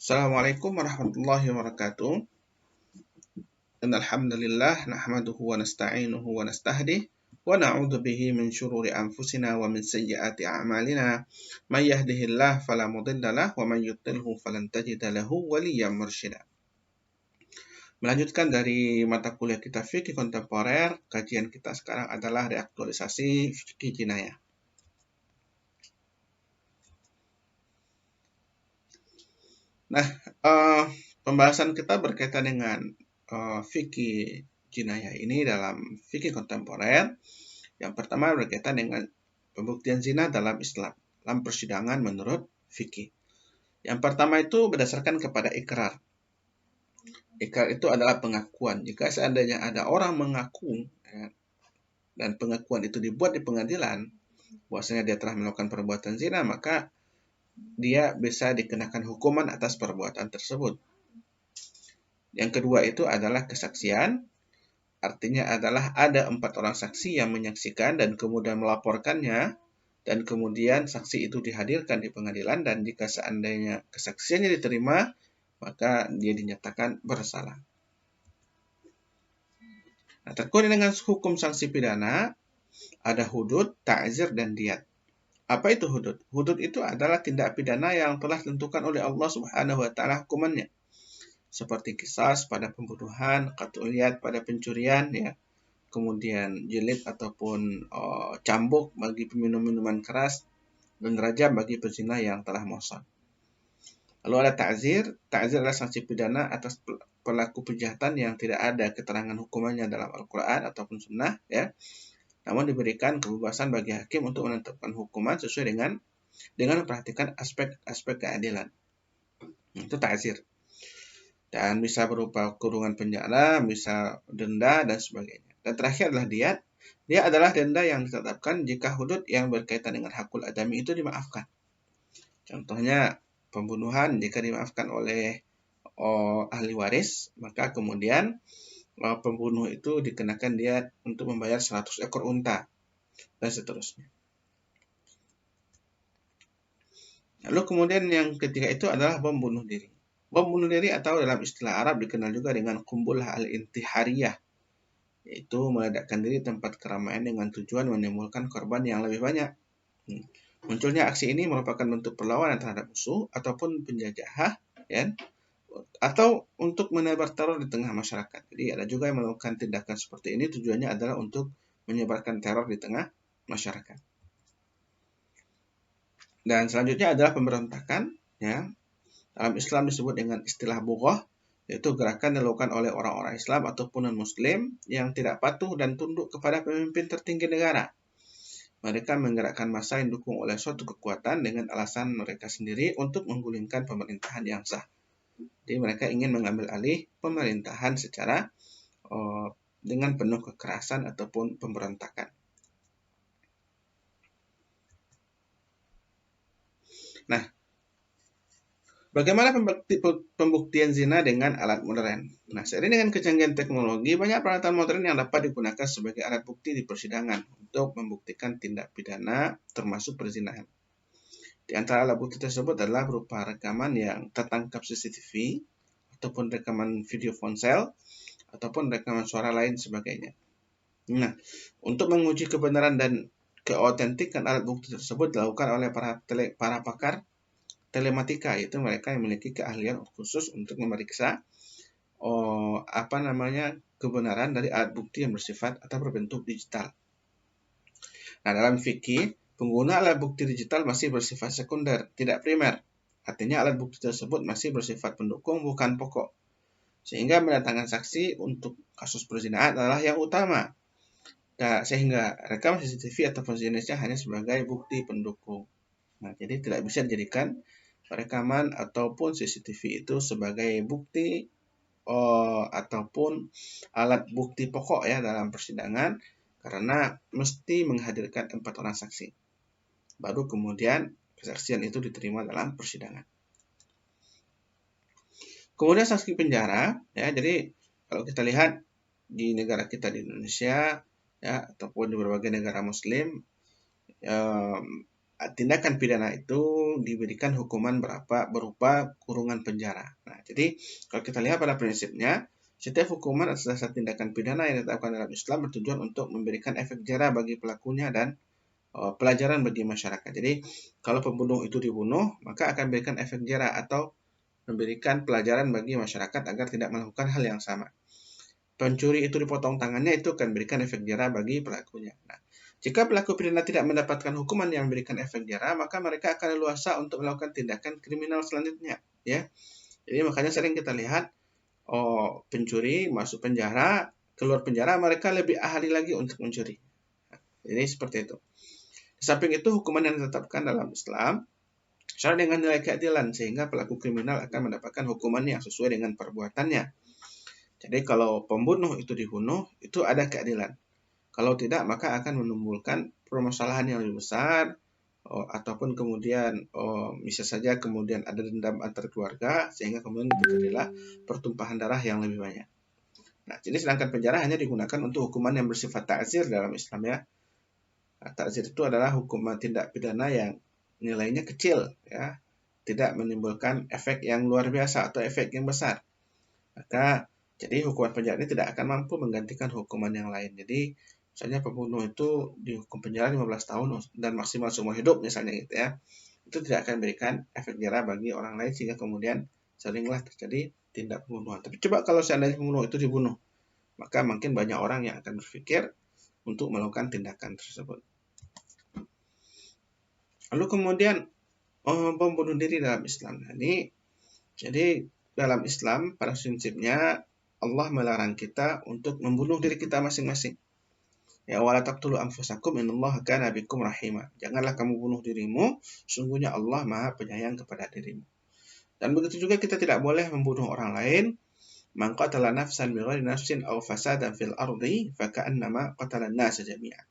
Assalamualaikum warahmatullahi wabarakatuh. Innal hamdalillah nahmaduhu wa nasta'inuhu wa nastahdih wa na'udzu bihi min syururi anfusina wa min sayyiati a'malina. May yahdihillahu fala mudilla lahu wa may yudlilhu falan tajida lahu waliyyan mursyida. Melanjutkan dari mata kuliah kita fikih kontemporer, kajian kita sekarang adalah reaktualisasi fikih jinayah. Nah, pembahasan kita berkaitan dengan fikih jinayah ini dalam fikih kontemporer. Yang pertama berkaitan dengan pembuktian zina dalam Islam, dalam persidangan menurut fikih. Yang pertama itu berdasarkan kepada ikrar. Ikrar itu adalah pengakuan. Jika seandainya ada orang mengaku dan pengakuan itu dibuat di pengadilan, bahwasanya dia telah melakukan perbuatan zina, maka dia bisa dikenakan hukuman atas perbuatan tersebut. Yang kedua itu adalah kesaksian. Artinya adalah ada 4 orang saksi yang menyaksikan dan kemudian melaporkannya, dan kemudian saksi itu dihadirkan di pengadilan, dan jika seandainya kesaksiannya diterima, maka dia dinyatakan bersalah. Nah, terkait dengan hukum sanksi pidana, ada hudud, ta'zir, dan diyat. Apa itu hudud? Hudud itu adalah tindak pidana yang telah ditentukan oleh Allah Subhanahu wa taala hukumannya. Seperti qisas pada pembunuhan, qat'ul yad pada pencurian, ya. Kemudian jilid ataupun cambuk bagi peminum minuman keras, dan rajam bagi pezina yang telah mohsan. Lalu ada ta'zir. Ta'zir adalah sanksi pidana atas pelaku kejahatan yang tidak ada keterangan hukumannya dalam Al-Quran ataupun Sunnah, ya. Namun diberikan kebebasan bagi hakim untuk menentukan hukuman sesuai dengan memperhatikan aspek-aspek keadilan. Itu ta'zir. Dan bisa berupa kurungan penjara, bisa denda, dan sebagainya. Dan terakhir adalah diyat. Dia adalah denda yang ditetapkan jika hudud yang berkaitan dengan hakul adami itu dimaafkan. Contohnya pembunuhan, jika dimaafkan oleh ahli waris, maka kemudian pembunuh itu dikenakan diyat untuk membayar 100 ekor unta, dan seterusnya. Lalu kemudian yang ketiga itu adalah bom bunuh diri. Bom bunuh diri atau dalam istilah Arab dikenal juga dengan qumbulah al-intihariyah, yaitu meledakkan diri tempat keramaian dengan tujuan menimbulkan korban yang lebih banyak. Munculnya aksi ini merupakan bentuk perlawanan terhadap musuh ataupun penjajah, ya, atau untuk menebar teror di tengah masyarakat. Jadi ada juga yang melakukan tindakan seperti ini, tujuannya adalah untuk menyebarkan teror di tengah masyarakat. Dan selanjutnya adalah pemberontakan, ya. Dalam Islam disebut dengan istilah bughah, yaitu gerakan dilakukan oleh orang-orang Islam ataupun non-Muslim yang tidak patuh dan tunduk kepada pemimpin tertinggi negara. Mereka menggerakkan massa yang didukung oleh suatu kekuatan dengan alasan mereka sendiri untuk menggulingkan pemerintahan yang sah. Jadi mereka ingin mengambil alih pemerintahan secara dengan penuh kekerasan ataupun pemberontakan. Nah, bagaimana pembuktian zina dengan alat modern? Nah, seiring dengan kecanggihan teknologi, banyak peralatan modern yang dapat digunakan sebagai alat bukti di persidangan untuk membuktikan tindak pidana termasuk perzinahan. Di antara alat bukti tersebut adalah berupa rekaman yang tertangkap CCTV, ataupun rekaman video ponsel, ataupun rekaman suara lain sebagainya. Nah, untuk menguji kebenaran dan keautentikan alat bukti tersebut dilakukan oleh para pakar telematika, yaitu mereka yang memiliki keahlian khusus untuk memeriksa kebenaran dari alat bukti yang bersifat atau berbentuk digital. Nah, dalam fikih, pengguna alat bukti digital masih bersifat sekunder, tidak primer. Artinya alat bukti tersebut masih bersifat pendukung, bukan pokok. Sehingga mendatangkan saksi untuk kasus perzinahan adalah yang utama. Sehingga rekaman CCTV ataupun jenisnya hanya sebagai bukti pendukung. Nah, jadi tidak bisa dijadikan rekaman ataupun CCTV itu sebagai bukti ataupun alat bukti pokok, ya, dalam persidangan, karena mesti menghadirkan 4 orang saksi. Baru kemudian kesaksian itu diterima dalam persidangan. Kemudian saksi penjara, ya. Jadi kalau kita lihat di negara kita di Indonesia, ya, ataupun di berbagai negara Muslim, tindakan pidana itu itu diberikan hukuman berupa kurungan penjara. Nah, jadi kalau kita lihat pada prinsipnya, setiap hukuman atas dasar tindakan pidana yang ditetapkan dalam Islam bertujuan untuk memberikan efek jera bagi pelakunya dan pelajaran bagi masyarakat. Jadi, kalau pembunuh itu dibunuh, maka akan memberikan efek jera atau memberikan pelajaran bagi masyarakat agar tidak melakukan hal yang sama. Pencuri itu dipotong tangannya, itu akan memberikan efek jera bagi pelakunya. Nah, jika pelaku pidana tidak mendapatkan hukuman yang memberikan efek jera, maka mereka akan leluasa untuk melakukan tindakan kriminal selanjutnya. Ya, jadi makanya sering kita lihat, pencuri masuk penjara, keluar penjara mereka lebih ahli lagi untuk mencuri. Jadi seperti itu. Di samping itu, hukuman yang ditetapkan dalam Islam syarat dengan nilai keadilan, sehingga pelaku kriminal akan mendapatkan hukuman yang sesuai dengan perbuatannya. Jadi kalau pembunuh itu dibunuh, itu ada keadilan. Kalau tidak, maka akan menimbulkan permasalahan yang lebih besar, ataupun kemudian bisa saja kemudian ada dendam antar keluarga, sehingga kemudian terjadilah pertumpahan darah yang lebih banyak. Nah, jadi sedangkan penjara hanya digunakan untuk hukuman yang bersifat ta'zir dalam Islam ya. Nah, ta'zir itu adalah hukuman tindak pidana yang nilainya kecil ya, tidak menimbulkan efek yang luar biasa atau efek yang besar. Maka jadi hukuman penjara ini tidak akan mampu menggantikan hukuman yang lain. Jadi misalnya pembunuh itu dihukum penjara 15 tahun dan maksimal seumur hidup misalnya gitu ya. Itu tidak akan memberikan efek jera bagi orang lain sehingga kemudian seringlah terjadi tindak pembunuhan. Tapi coba kalau seandainya pembunuh itu dibunuh, maka makin banyak orang yang akan berpikir untuk melakukan tindakan tersebut. Lalu kemudian pembunuh diri dalam Islam. Jadi dalam Islam pada prinsipnya Allah melarang kita untuk membunuh diri kita masing-masing. Ya, wala taqtulu anfusakum innallaha kana bikum rahima. Janganlah kamu bunuh dirimu, sungguhnya Allah Maha Penyayang kepada dirimu. Dan begitu juga kita tidak boleh membunuh orang lain. Man qatala nafsan bighairi nafsin aw fasadan fil ardi faka'annama qatala an-nasa jami'an.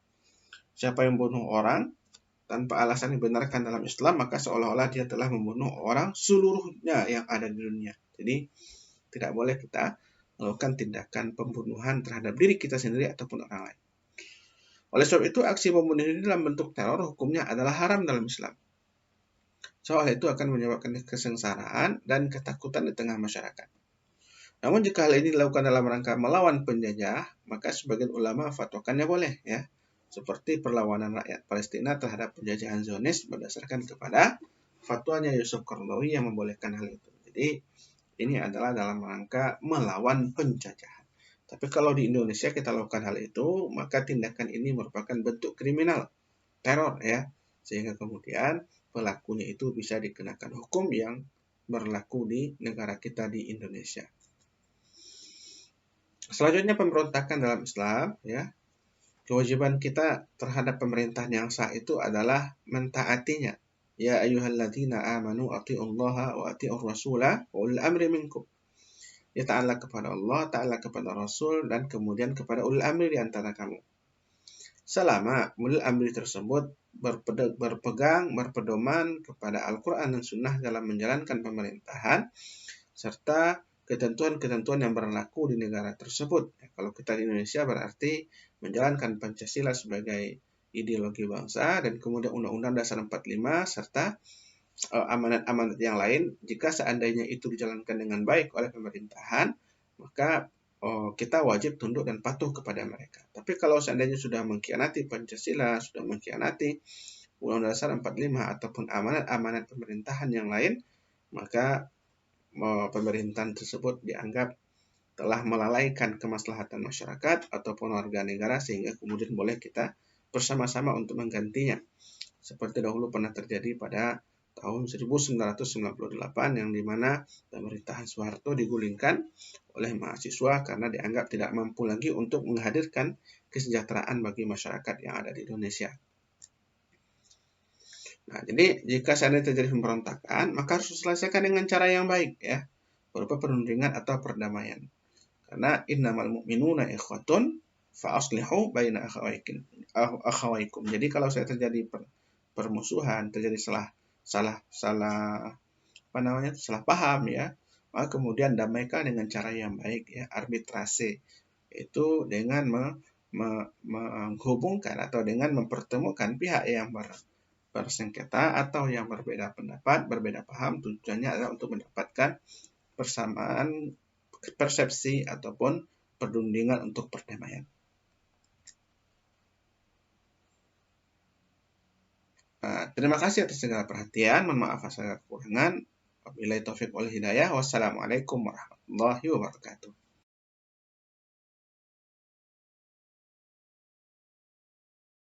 Siapa yang membunuh orang tanpa alasan yang dibenarkan dalam Islam, maka seolah-olah dia telah membunuh orang seluruhnya yang ada di dunia. Jadi tidak boleh kita melakukan tindakan pembunuhan terhadap diri kita sendiri ataupun orang lain. Oleh sebab itu, aksi membunuh diri dalam bentuk teror hukumnya adalah haram dalam Islam. Soal itu akan menyebabkan kesengsaraan dan ketakutan di tengah masyarakat. Namun jika hal ini dilakukan dalam rangka melawan penjajah, maka sebagian ulama fatwakannya boleh ya. Seperti perlawanan rakyat Palestina terhadap penjajahan Zionis berdasarkan kepada fatwanya Yusuf Qaradawi yang membolehkan hal itu. Jadi ini adalah dalam rangka melawan penjajahan. Tapi kalau di Indonesia kita lakukan hal itu, maka tindakan ini merupakan bentuk kriminal, teror ya. Sehingga kemudian pelakunya itu bisa dikenakan hukum yang berlaku di negara kita di Indonesia. Selanjutnya pemberontakan dalam Islam ya. Kewajiban kita terhadap pemerintahan yang sah itu adalah mentaatinya. Ya ayyuhalladzina amanu atti'ullaha wa atti'ur rasula wa ulil amri minkum. Ya ta'ala kepada Allah, ta'ala kepada Rasul, dan kemudian kepada ulil amri di antara kamu. Selama ulil amri tersebut berpedoman kepada Al-Quran dan Sunnah dalam menjalankan pemerintahan, serta ketentuan-ketentuan yang berlaku di negara tersebut. Ya, kalau kita di Indonesia berarti menjalankan Pancasila sebagai ideologi bangsa dan kemudian Undang-Undang Dasar 45 serta amanat-amanat yang lain. Jika seandainya itu dijalankan dengan baik oleh pemerintahan, maka kita wajib tunduk dan patuh kepada mereka. Tapi kalau seandainya sudah mengkhianati Pancasila, sudah mengkhianati Undang-Undang Dasar 45 ataupun amanat-amanat pemerintahan yang lain, maka pemerintahan tersebut dianggap telah melalaikan kemaslahatan masyarakat ataupun warga negara sehingga kemudian boleh kita bersama-sama untuk menggantinya. Seperti dahulu pernah terjadi pada tahun 1998 yang dimana pemerintahan Soeharto digulingkan oleh mahasiswa karena dianggap tidak mampu lagi untuk menghadirkan kesejahteraan bagi masyarakat yang ada di Indonesia. Nah, jadi jika seandainya terjadi pemberontakan, maka harus diselesaikan dengan cara yang baik ya, berupa perundingan atau perdamaian. Karena innamal mu'minuna ikhwatun fa aslihu baina akhawaikum. Jadi kalau saya terjadi permusuhan, terjadi salah paham ya, maka kemudian damaikan dengan cara yang baik ya, arbitrase itu dengan menghubungkan atau dengan mempertemukan pihak yang bersengketa atau yang berbeda pendapat, berbeda paham, tujuannya adalah untuk mendapatkan persamaan persepsi ataupun perundingan untuk perdamaian. Terima kasih atas segala perhatian. Mohon maaf atas segala kekurangan. Wabillahi taufik wal hidayah. Wassalamualaikum warahmatullahi wabarakatuh.